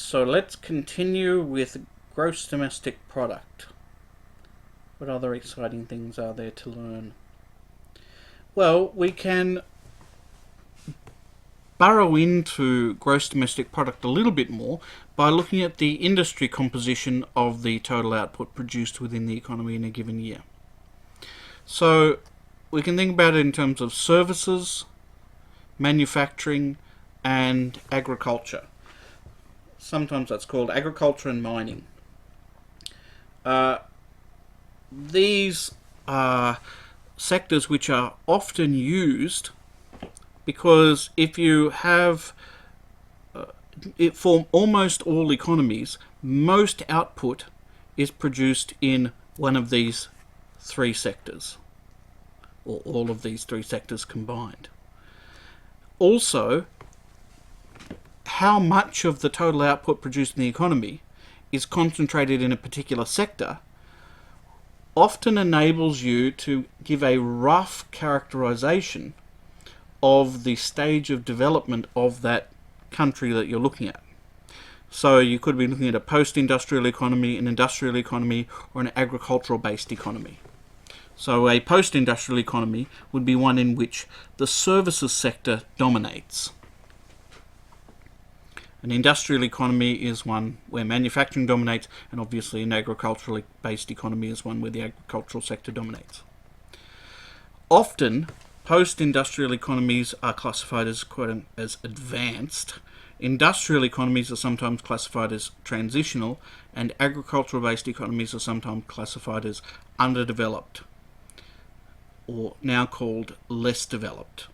So let's continue with gross domestic product. What other exciting things are there to learn? Well, we can burrow into gross domestic product a little bit more by looking at the industry composition of the total output produced within the economy in a given year. So we can think about it in terms of services, manufacturing, and agriculture. Sometimes that's called agriculture and mining. These are sectors which are often used because if you have for almost all economies, most output is produced in one of these three sectors, or all of these three sectors combined. Also, how much of the total output produced in the economy is concentrated in a particular sector often enables you to give a rough characterization of the stage of development of that country that you're looking at. So you could be looking at a post-industrial economy, an industrial economy, or an agricultural-based economy. So a post-industrial economy would be one in which the services sector dominates. An industrial economy is one where manufacturing dominates, and obviously an agriculturally based economy is one where the agricultural sector dominates. Often, post-industrial economies are classified as advanced. Industrial economies are sometimes classified as transitional, and agricultural-based economies are sometimes classified as underdeveloped, or now called less developed.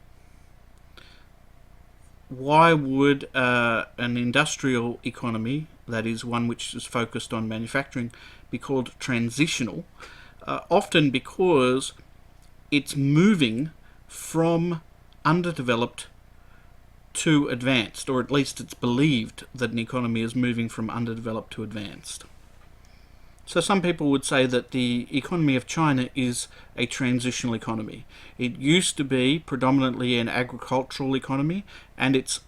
Why would an industrial economy, that is one which is focused on manufacturing, be called transitional? Often because it's moving from underdeveloped to advanced, or at least it's believed that an economy is moving from underdeveloped to advanced. So some people would say that the economy of China is a transitional economy. It used to be predominantly an agricultural economy, and it's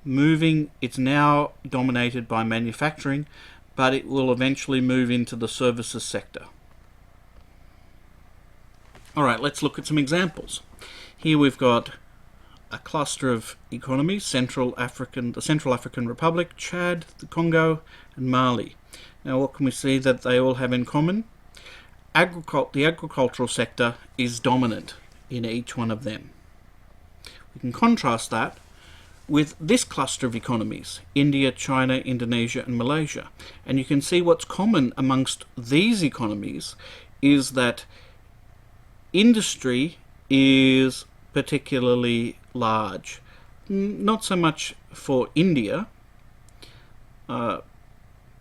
now dominated by manufacturing, but it will eventually move into the services sector. Alright, let's look at some examples. Here we've got a cluster of economies, the Central African Republic, Chad, the Congo, and Mali. Now what can we see that they all have in common? The agricultural sector is dominant in each one of them. We can contrast that with this cluster of economies, India, China, Indonesia, and Malaysia. And you can see what's common amongst these economies is that industry is particularly large. Not so much for India,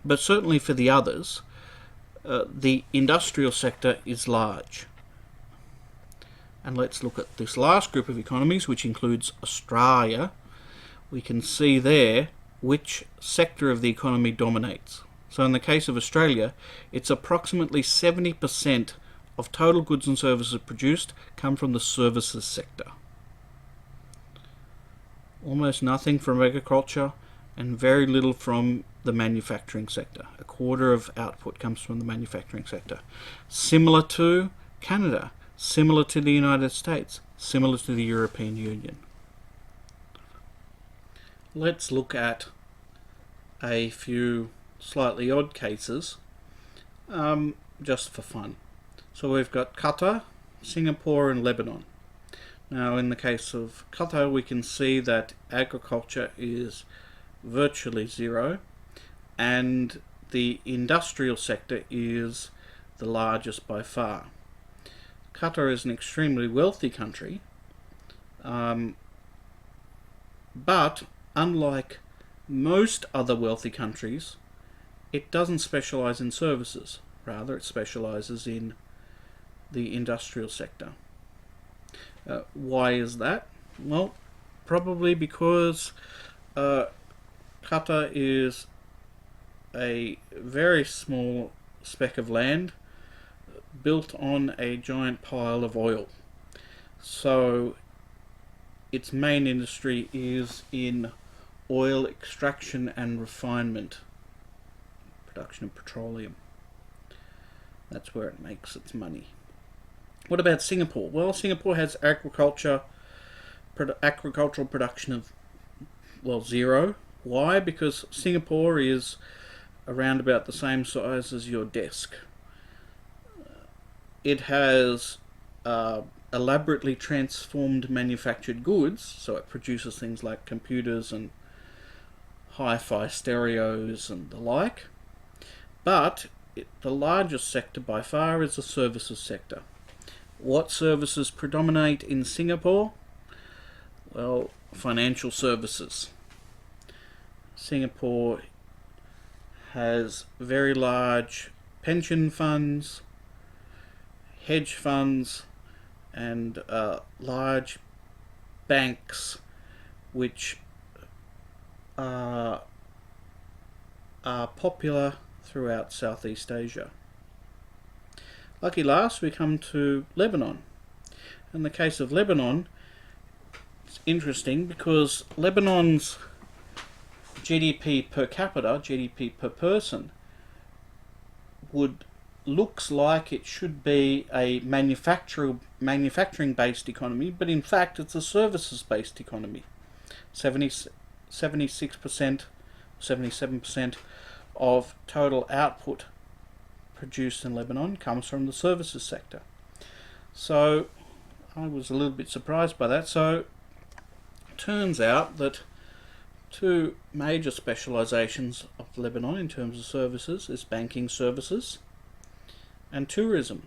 but certainly for the others, the industrial sector is large. And let's look at this last group of economies, which includes Australia. We can see there which sector of the economy dominates. So in the case of Australia, it's approximately 70% of total goods and services produced come from the services sector. Almost nothing from agriculture and very little from the manufacturing sector. A quarter of output comes from the manufacturing sector. Similar to Canada, similar to the United States, similar to the European Union. Let's look at a few slightly odd cases, just for fun. So we've got Qatar, Singapore, and Lebanon. Now in the case of Qatar, we can see that agriculture is virtually zero, and the industrial sector is the largest by far. Qatar is an extremely wealthy country, but unlike most other wealthy countries, it doesn't specialize in services. Rather, it specializes in the industrial sector. Why is that? Well, probably because Qatar is a very small speck of land built on a giant pile of oil. So its main industry is in oil extraction and refinement, production of petroleum. That's where it makes its money. What about Singapore? Well, Singapore has agricultural production of, well, zero. Why? Because Singapore is around about the same size as your desk. It has elaborately transformed manufactured goods, so it produces things like computers and hi-fi stereos and the like. But the largest sector by far is the services sector. What services predominate in Singapore? Well, financial services. Singapore has very large pension funds, hedge funds, and large banks which are popular throughout Southeast Asia. Lucky last, we come to Lebanon. In the case of Lebanon, it's interesting because Lebanon's GDP per capita, GDP per person, looks like it should be a manufacturing-based economy, but in fact it's a services-based economy. 76%, 77% of total output produced in Lebanon comes from the services sector. So I was a little bit surprised by that. So it turns out that two major specializations of Lebanon in terms of services is banking services and tourism.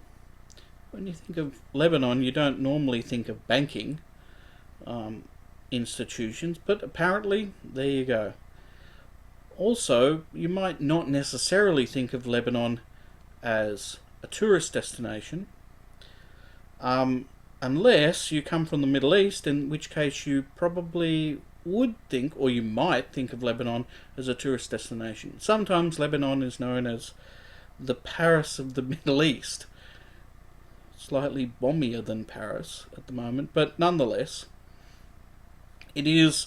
When you think of Lebanon, you don't normally think of banking institutions, but apparently there you go. Also, you might not necessarily think of Lebanon as a tourist destination unless you come from the Middle East, in which case you probably would think, or you might think, of Lebanon as a tourist destination. Sometimes Lebanon is known as the Paris of the Middle East. Slightly bombier than Paris at the moment, but nonetheless, it is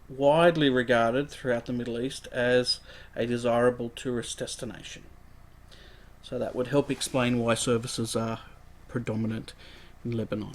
widely regarded throughout the Middle East as a desirable tourist destination. So that would help explain why services are predominant in Lebanon.